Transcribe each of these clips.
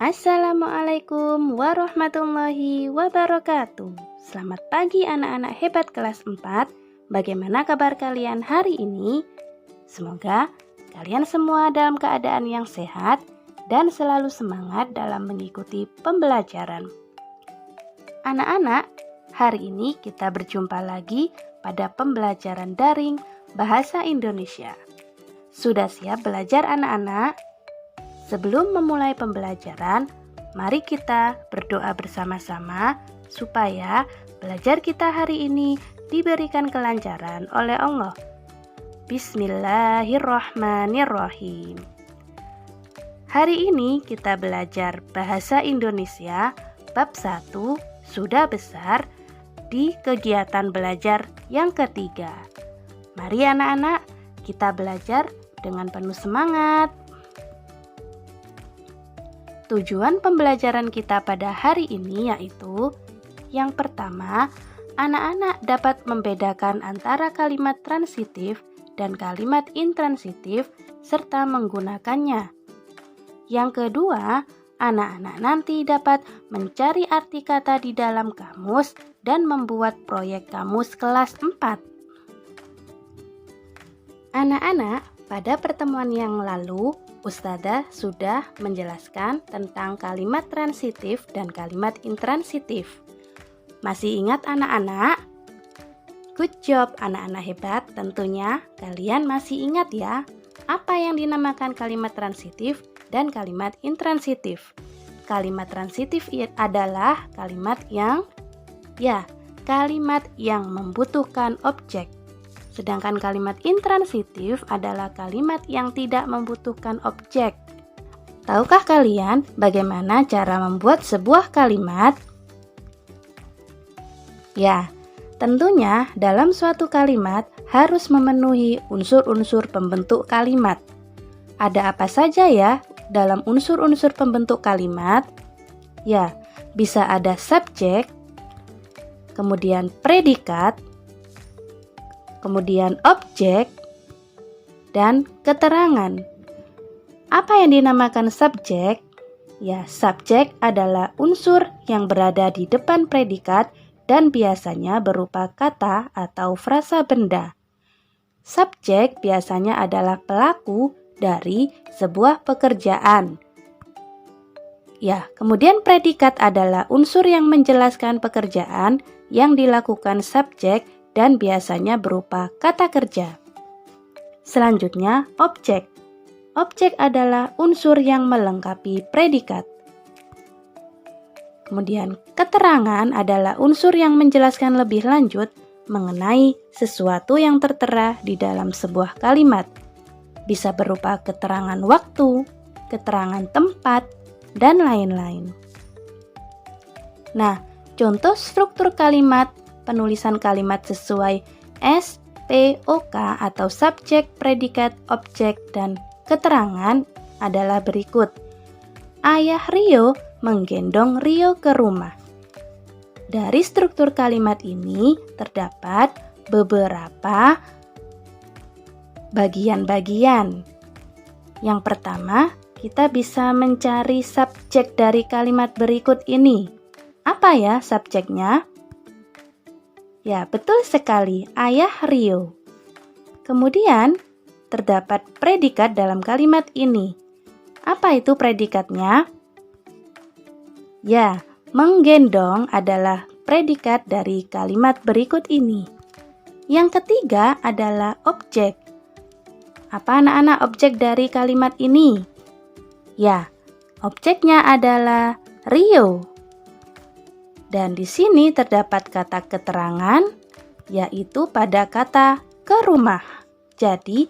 Assalamualaikum warahmatullahi wabarakatuh. Selamat pagi anak-anak hebat kelas 4. Bagaimana kabar kalian hari ini? Semoga kalian semua dalam keadaan yang sehat dan selalu semangat dalam mengikuti pembelajaran. Anak-anak, hari ini kita berjumpa lagi pada pembelajaran daring Bahasa Indonesia. Sudah siap belajar anak-anak? Sebelum memulai pembelajaran, mari kita berdoa bersama-sama supaya belajar kita hari ini diberikan kelancaran oleh Allah. Bismillahirrahmanirrahim. Hari ini kita belajar Bahasa Indonesia bab 1 Sudah Besar di kegiatan belajar yang ketiga. Mari anak-anak, kita belajar dengan penuh semangat. Tujuan pembelajaran kita pada hari ini yaitu yang pertama, anak-anak dapat membedakan antara kalimat transitif dan kalimat intransitif serta menggunakannya. Yang kedua, anak-anak nanti dapat mencari arti kata di dalam kamus dan membuat proyek kamus kelas 4. Anak-anak, pada pertemuan yang lalu, Ustadzah sudah menjelaskan tentang kalimat transitif dan kalimat intransitif. Masih ingat anak-anak? Good job anak-anak hebat, tentunya kalian masih ingat ya apa yang dinamakan kalimat transitif dan kalimat intransitif. Kalimat transitif adalah kalimat yang membutuhkan objek. Sedangkan kalimat intransitif adalah kalimat yang tidak membutuhkan objek. Tahukah kalian bagaimana cara membuat sebuah kalimat? Ya, tentunya dalam suatu kalimat harus memenuhi unsur-unsur pembentuk kalimat. Ada apa saja ya dalam unsur-unsur pembentuk kalimat? Ya, bisa ada subjek, kemudian predikat, kemudian objek, dan keterangan. Apa yang dinamakan subjek? Ya, subjek adalah unsur yang berada di depan predikat dan biasanya berupa kata atau frasa benda. Subjek biasanya adalah pelaku dari sebuah pekerjaan. Ya, kemudian predikat adalah unsur yang menjelaskan pekerjaan yang dilakukan subjek dan biasanya berupa kata kerja. Selanjutnya, objek. Objek adalah unsur yang melengkapi predikat. Kemudian, keterangan adalah unsur yang menjelaskan lebih lanjut mengenai sesuatu yang tertera di dalam sebuah kalimat. Bisa berupa keterangan waktu, keterangan tempat, dan lain-lain. Nah, contoh struktur kalimat penulisan kalimat sesuai SPOK atau subjek, predikat, objek, dan keterangan adalah berikut. Ayah Rio menggendong Rio ke rumah. Dari struktur kalimat ini terdapat beberapa bagian-bagian. Yang pertama, kita bisa mencari subjek dari kalimat berikut ini. Apa ya subjeknya? Ya, betul sekali, Ayah Rio. Kemudian, terdapat predikat dalam kalimat ini. Apa itu predikatnya? Ya, menggendong adalah predikat dari kalimat berikut ini. Yang ketiga adalah objek. Apa anak-anak objek dari kalimat ini? Ya, objeknya adalah Rio. Dan di sini terdapat kata keterangan, yaitu pada kata ke rumah. Jadi,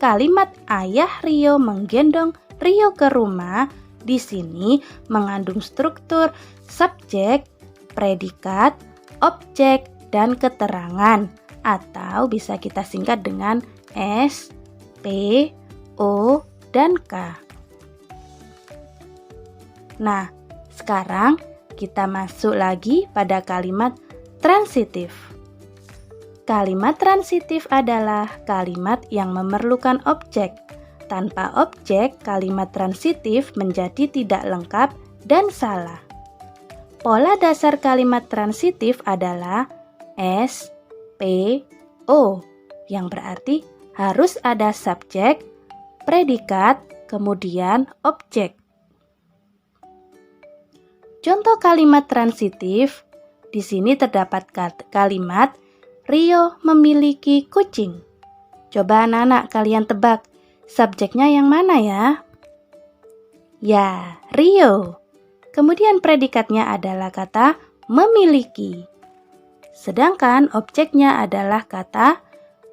kalimat Ayah Rio menggendong Rio ke rumah di sini mengandung struktur subjek, predikat, objek, dan keterangan. Atau bisa kita singkat dengan S, P, O, dan K. Nah, sekarang kita masuk lagi pada kalimat transitif. Kalimat transitif adalah kalimat yang memerlukan objek, Tanpa objek, kalimat transitif menjadi tidak lengkap dan salah. Pola dasar kalimat transitif adalah S, P, O, yang berarti harus ada subjek, predikat, kemudian objek. Contoh kalimat transitif, di sini terdapat kalimat Rio memiliki kucing. Coba anak-anak kalian tebak, subjeknya yang mana ya? Ya, Rio. Kemudian predikatnya adalah kata memiliki. Sedangkan objeknya adalah kata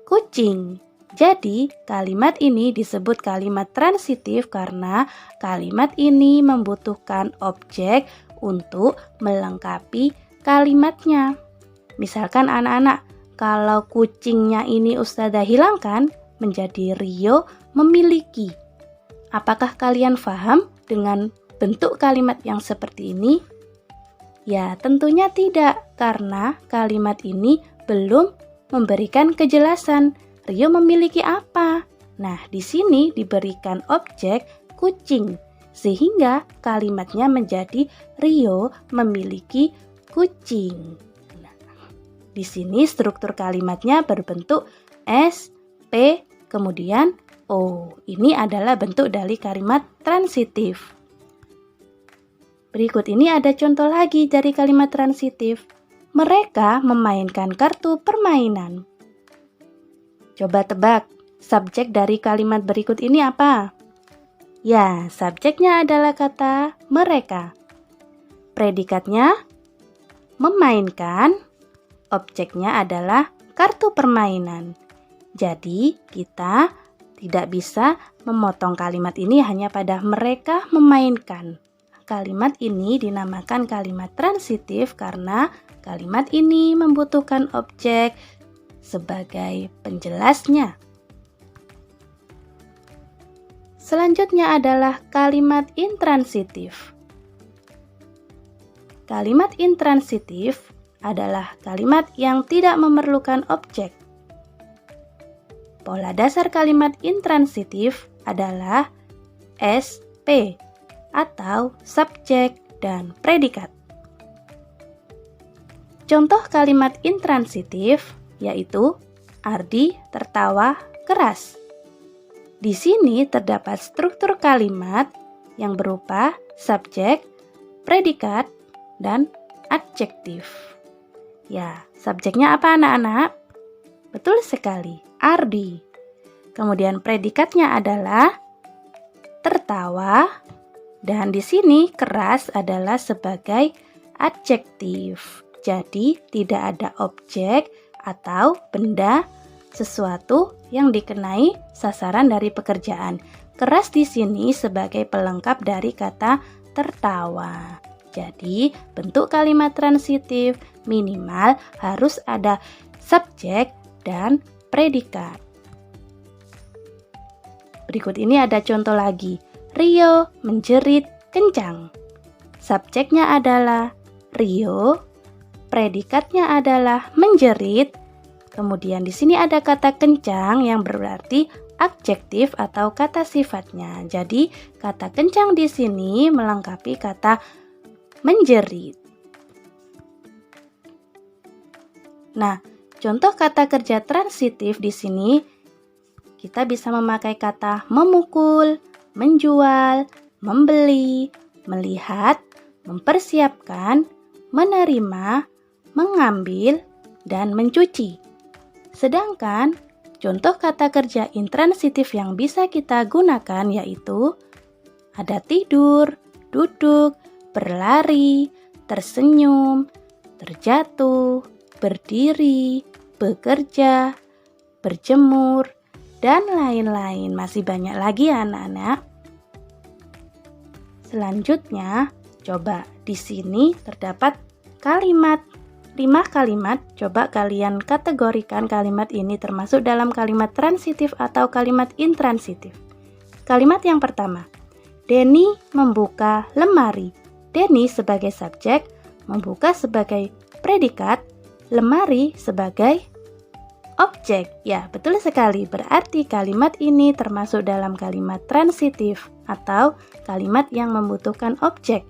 kucing. Jadi, kalimat ini disebut kalimat transitif karena kalimat ini membutuhkan objek untuk melengkapi kalimatnya. Misalkan anak-anak, kalau kucingnya ini Ustazah hilangkan menjadi Rio memiliki. Apakah kalian paham dengan bentuk kalimat yang seperti ini? Ya, tentunya tidak, karena kalimat ini belum memberikan kejelasan Rio memiliki apa. Nah, di sini diberikan objek kucing, sehingga kalimatnya menjadi Rio memiliki kucing. Nah, di sini struktur kalimatnya berbentuk S, P, kemudian O. Ini adalah bentuk dari kalimat transitif. Berikut ini ada contoh lagi dari kalimat transitif. Mereka memainkan kartu permainan. Coba tebak, subjek dari kalimat berikut ini apa? Ya, subjeknya adalah kata mereka. Predikatnya memainkan, objeknya adalah kartu permainan. Jadi, kita tidak bisa memotong kalimat ini hanya pada mereka memainkan. Kalimat ini dinamakan kalimat transitif karena kalimat ini membutuhkan objek sebagai penjelasnya. Selanjutnya adalah kalimat intransitif. Kalimat intransitif adalah kalimat yang tidak memerlukan objek. Pola dasar kalimat intransitif adalah SP atau subjek dan predikat. Contoh kalimat intransitif yaitu Ardi tertawa keras. Di sini terdapat struktur kalimat yang berupa subjek, predikat, dan adjektif. Ya, subjeknya apa anak-anak? Betul sekali, Ardi. Kemudian predikatnya adalah tertawa. Dan di sini keras adalah sebagai adjektif. Jadi tidak ada objek atau benda sesuatu yang dikenai sasaran dari pekerjaan. Keras di sini sebagai pelengkap dari kata tertawa. Jadi bentuk kalimat transitif minimal harus ada subjek dan predikat. Berikut ini ada contoh lagi. Rio menjerit kencang. Subjeknya adalah Rio, predikatnya adalah menjerit. Kemudian di sini ada kata kencang yang berarti adjektif atau kata sifatnya. Jadi kata kencang di sini melengkapi kata menjerit. Nah, contoh kata kerja transitif di sini kita bisa memakai kata memukul, menjual, membeli, melihat, mempersiapkan, menerima, mengambil, dan mencuci. Sedangkan contoh kata kerja intransitif yang bisa kita gunakan yaitu ada tidur, duduk, berlari, tersenyum, terjatuh, berdiri, bekerja, berjemur, dan lain-lain. Masih banyak lagi ya anak-anak. Selanjutnya, coba di sini terdapat kalimat 5 kalimat. Coba kalian kategorikan kalimat ini termasuk dalam kalimat transitif atau kalimat intransitif. Kalimat yang pertama, Denny membuka lemari. Denny sebagai subjek, membuka sebagai predikat, lemari sebagai objek. Ya, betul sekali. Berarti kalimat ini termasuk dalam kalimat transitif atau kalimat yang membutuhkan objek.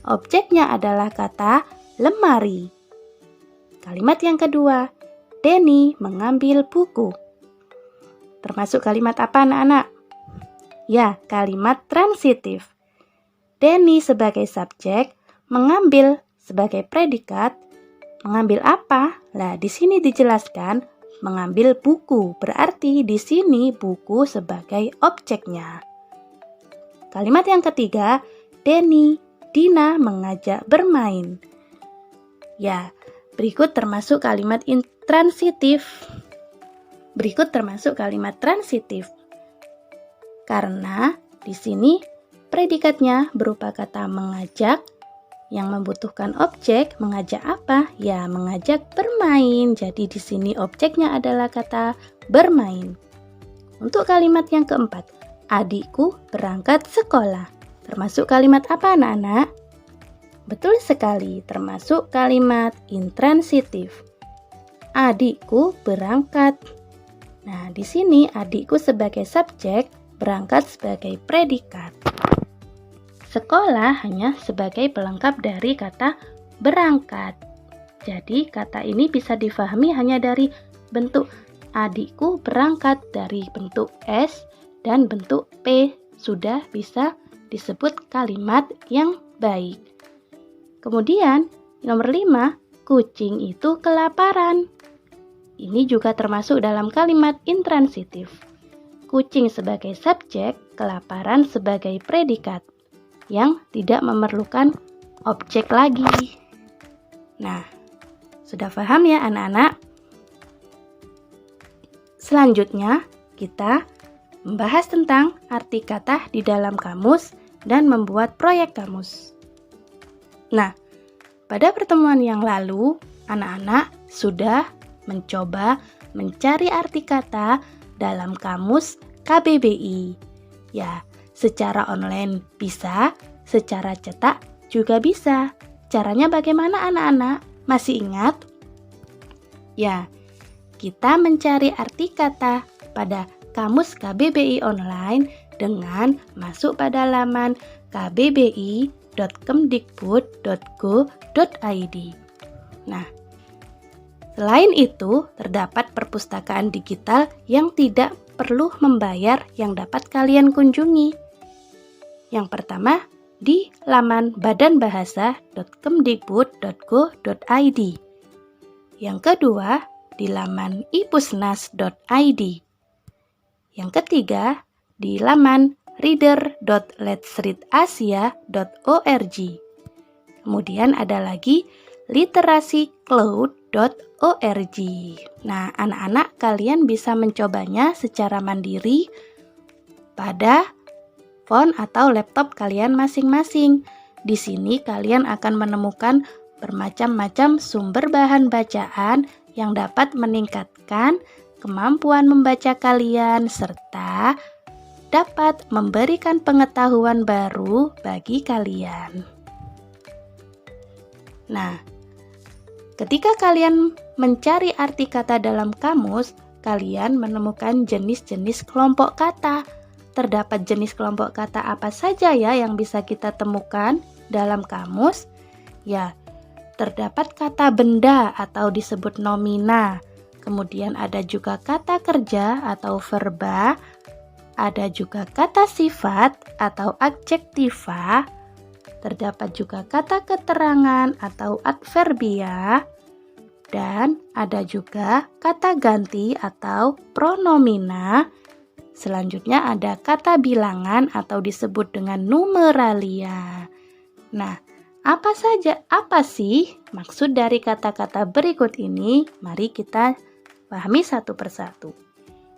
Objeknya adalah kata lemari. Kalimat yang kedua, Denny mengambil buku. Termasuk kalimat apa, anak-anak? Ya, kalimat transitif. Denny sebagai subjek, mengambil sebagai predikat. Mengambil apa? Nah, di sini dijelaskan mengambil buku. Berarti di sini buku sebagai objeknya. Kalimat yang ketiga, Dina mengajak bermain. Ya, berikut termasuk kalimat intransitif. Karena di sini predikatnya berupa kata mengajak yang membutuhkan objek. Mengajak apa? Ya, mengajak bermain. Jadi di sini objeknya adalah kata bermain. Untuk kalimat yang keempat, adikku berangkat sekolah. Termasuk kalimat apa, anak-anak? Betul sekali, termasuk kalimat intransitif. Adikku berangkat. Nah, di sini adikku sebagai subjek, berangkat sebagai predikat. Sekolah hanya sebagai pelengkap dari kata berangkat. Jadi, kata ini bisa difahami hanya dari bentuk adikku berangkat, dari bentuk S dan bentuk P. Sudah bisa disebut kalimat yang baik. Kemudian, nomor 5, kucing itu kelaparan. Ini juga termasuk dalam kalimat intransitif. Kucing sebagai subjek, kelaparan sebagai predikat yang tidak memerlukan objek lagi. Nah, sudah paham ya anak-anak? Selanjutnya, kita membahas tentang arti kata di dalam kamus dan membuat proyek kamus. Nah, pada pertemuan yang lalu, anak-anak sudah mencoba mencari arti kata dalam kamus KBBI. Ya, secara online bisa, secara cetak juga bisa. Caranya bagaimana anak-anak? Masih ingat? Ya, kita mencari arti kata pada kamus KBBI online dengan masuk pada laman kbbi.kemdikbud.go.id. Nah, selain itu, terdapat perpustakaan digital yang tidak perlu membayar yang dapat kalian kunjungi. Yang pertama, di laman badanbahasa.kemdikbud.go.id. Yang kedua, di laman ipusnas.id. Yang ketiga, di laman reader.letsreadasia.org. Kemudian ada lagi literacicloud.org. Nah, anak-anak kalian bisa mencobanya secara mandiri pada phone atau laptop kalian masing-masing. Di sini kalian akan menemukan bermacam-macam sumber bahan bacaan yang dapat meningkatkan kemampuan membaca kalian serta dapat memberikan pengetahuan baru bagi kalian. Nah, ketika kalian mencari arti kata dalam kamus, kalian menemukan jenis-jenis kelompok kata. Terdapat jenis kelompok kata apa saja ya yang bisa kita temukan dalam kamus? Ya, terdapat kata benda atau disebut nomina. Kemudian ada juga kata kerja atau verba. Ada juga kata sifat atau adjektiva. Terdapat juga kata keterangan atau adverbia. Dan ada juga kata ganti atau pronomina. Selanjutnya ada kata bilangan atau disebut dengan numeralia. Nah, apa sih maksud dari kata-kata berikut ini? Mari kita pahami satu persatu.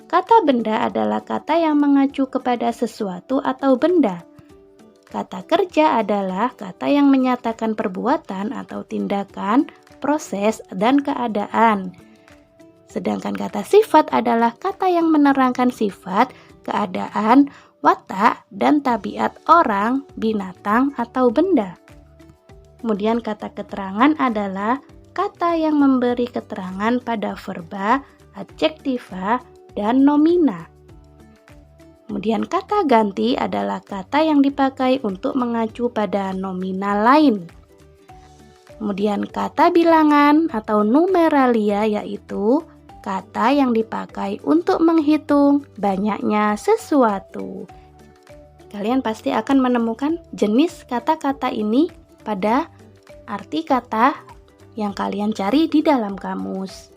Kata benda adalah kata yang mengacu kepada sesuatu atau benda. Kata kerja adalah kata yang menyatakan perbuatan atau tindakan, proses, dan keadaan. Sedangkan kata sifat adalah kata yang menerangkan sifat, keadaan, watak, dan tabiat orang, binatang, atau benda. Kemudian kata keterangan adalah kata yang memberi keterangan pada verba adjektiva, dan nomina. Kemudian kata ganti adalah kata yang dipakai untuk mengacu pada nominal lain. Kemudian kata bilangan atau numeralia yaitu kata yang dipakai untuk menghitung banyaknya sesuatu. Kalian pasti akan menemukan jenis kata-kata ini pada arti kata yang kalian cari di dalam kamus.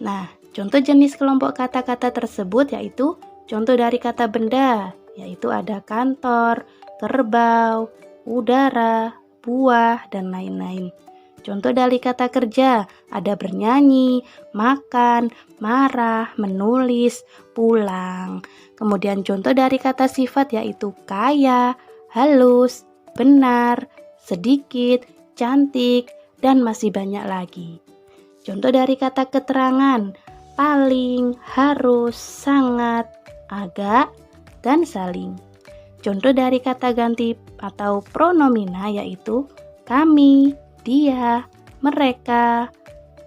Nah, contoh jenis kelompok kata-kata tersebut yaitu contoh dari kata benda, yaitu ada kantor, kerbau, udara, buah, dan lain-lain. Contoh dari kata kerja, ada bernyanyi, makan, marah, menulis, pulang. Kemudian contoh dari kata sifat yaitu kaya, halus, benar, sedikit, cantik, dan masih banyak lagi. Contoh dari kata keterangan, paling, harus, sangat, agak, dan saling. Contoh dari kata ganti atau pronomina yaitu kami, dia, mereka,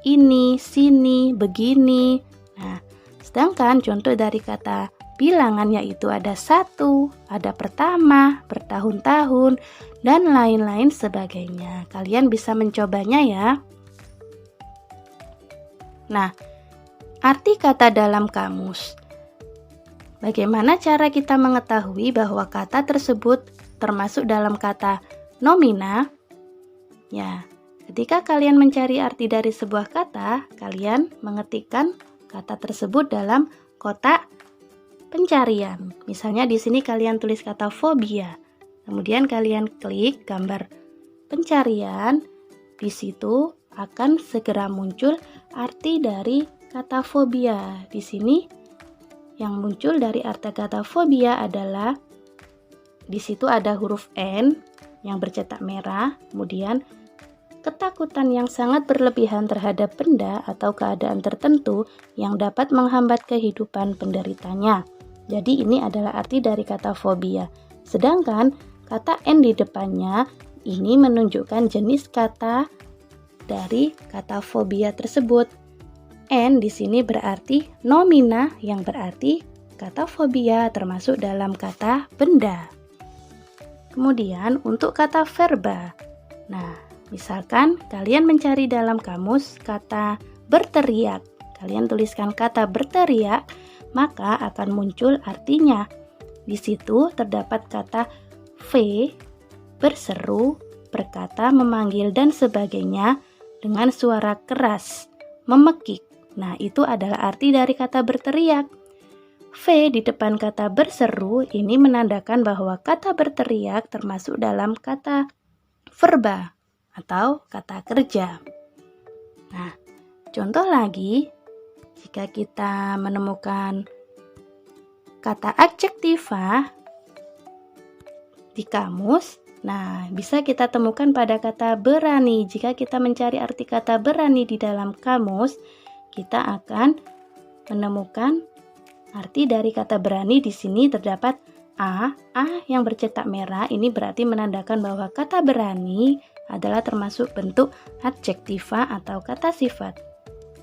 ini, sini, begini. Nah, sedangkan contoh dari kata bilangan yaitu ada satu, ada pertama, bertahun-tahun, dan lain-lain sebagainya. Kalian bisa mencobanya ya. Nah, arti kata dalam kamus. Bagaimana cara kita mengetahui bahwa kata tersebut termasuk dalam kata nomina? Ya, ketika kalian mencari arti dari sebuah kata, kalian mengetikkan kata tersebut dalam kotak pencarian. Misalnya di sini kalian tulis kata fobia. Kemudian kalian klik gambar pencarian. Di situ akan segera muncul arti dari kata fobia. Di sini yang muncul dari arti kata fobia adalah di situ ada huruf N yang bercetak merah, kemudian ketakutan yang sangat berlebihan terhadap benda atau keadaan tertentu yang dapat menghambat kehidupan penderitanya. Jadi ini adalah arti dari kata fobia. Sedangkan kata N di depannya ini menunjukkan jenis kata dari kata fobia tersebut. N di sini berarti nomina yang berarti kata fobia termasuk dalam kata benda. Kemudian untuk kata verba. Nah, misalkan kalian mencari dalam kamus kata berteriak. Kalian tuliskan kata berteriak, maka akan muncul artinya. Di situ terdapat kata v, berseru, berkata, memanggil, dan sebagainya dengan suara keras, memekik. Nah, itu adalah arti dari kata berteriak. V di depan kata berseru ini menandakan bahwa kata berteriak termasuk dalam kata verba atau kata kerja. Nah, contoh lagi, jika kita menemukan kata adjektiva di kamus, nah, bisa kita temukan pada kata berani. Jika kita mencari arti kata berani di dalam kamus, kita akan menemukan arti dari kata berani. Di sini terdapat A yang bercetak merah. Ini berarti menandakan bahwa kata berani adalah termasuk bentuk adjektiva atau kata sifat.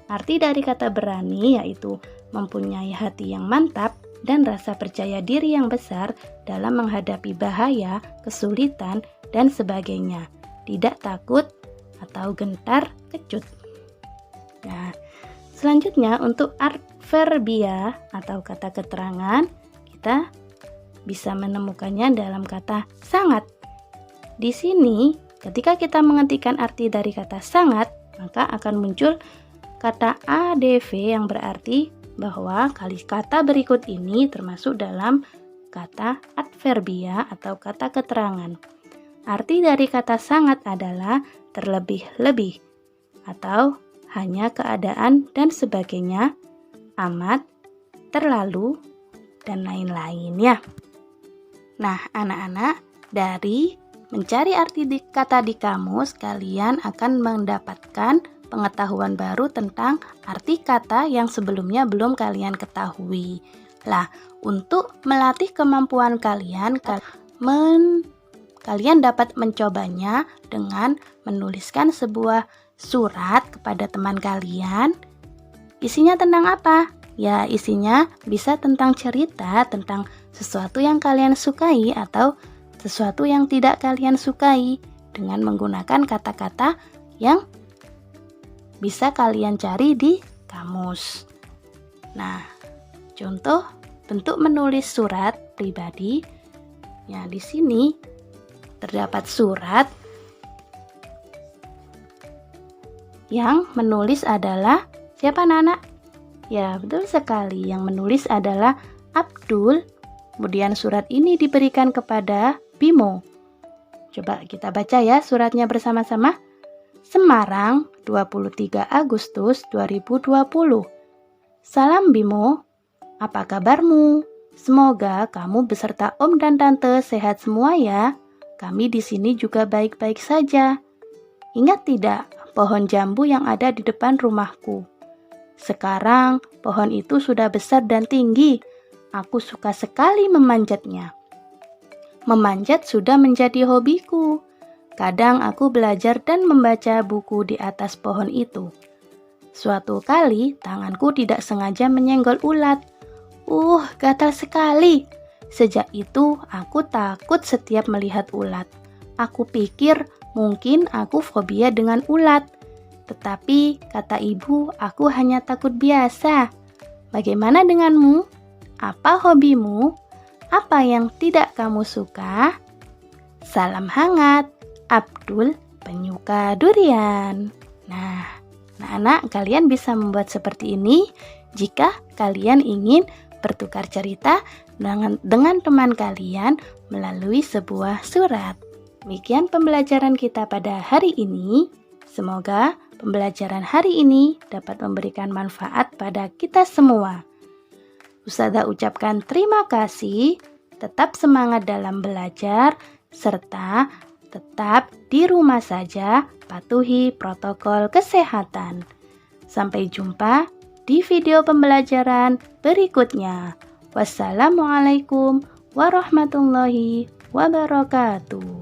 Arti dari kata berani yaitu mempunyai hati yang mantap dan rasa percaya diri yang besar dalam menghadapi bahaya, kesulitan, dan sebagainya. Tidak takut atau gentar kecut. Nah, selanjutnya untuk adverbia atau kata keterangan, kita bisa menemukannya dalam kata sangat. Di sini, ketika kita mengetikkan arti dari kata sangat, maka akan muncul kata adv yang berarti bahwa kata berikut ini termasuk dalam kata adverbia atau kata keterangan. Arti dari kata sangat adalah terlebih-lebih atau hanya keadaan dan sebagainya, amat, terlalu, dan lain-lain ya. Nah, anak-anak, dari mencari arti kata di kamus, kalian akan mendapatkan pengetahuan baru tentang arti kata yang sebelumnya belum kalian ketahui. Lah, untuk melatih kemampuan kalian, kalian dapat mencobanya dengan menuliskan sebuah surat kepada teman kalian Isinya tentang apa? Ya, isinya bisa tentang cerita, tentang sesuatu yang kalian sukai atau sesuatu yang tidak kalian sukai dengan menggunakan kata-kata yang bisa kalian cari di kamus. Nah, contoh bentuk menulis surat pribadi. Ya, di sini terdapat surat yang menulis adalah siapa, Nana? Ya, betul sekali. Yang menulis adalah Abdul. Kemudian surat ini diberikan kepada Bimo. Coba kita baca ya suratnya bersama-sama. Semarang, 23 Agustus 2020. Salam Bimo, apa kabarmu? Semoga kamu beserta Om dan Tante sehat semua ya. Kami di sini juga baik-baik saja. Ingat tidak pohon jambu yang ada di depan rumahku? Sekarang pohon itu sudah besar dan tinggi. Aku suka sekali memanjatnya. Memanjat sudah menjadi hobiku. Kadang aku belajar dan membaca buku di atas pohon itu. Suatu kali tanganku tidak sengaja menyenggol ulat. Gatal sekali. Sejak itu aku takut setiap melihat ulat. Aku pikir mungkin aku fobia dengan ulat. Tetapi, kata ibu, aku hanya takut biasa. Bagaimana denganmu? Apa hobimu? Apa yang tidak kamu suka? Salam hangat, Abdul, penyuka durian. Nah, anak-anak, kalian bisa membuat seperti ini jika kalian ingin bertukar cerita dengan teman kalian melalui sebuah surat. Demikian pembelajaran kita pada hari ini. Semoga pembelajaran hari ini dapat memberikan manfaat pada kita semua. Ustazah ucapkan terima kasih, tetap semangat dalam belajar, serta tetap di rumah saja, patuhi protokol kesehatan. Sampai jumpa di video pembelajaran berikutnya. Wassalamualaikum warahmatullahi wabarakatuh.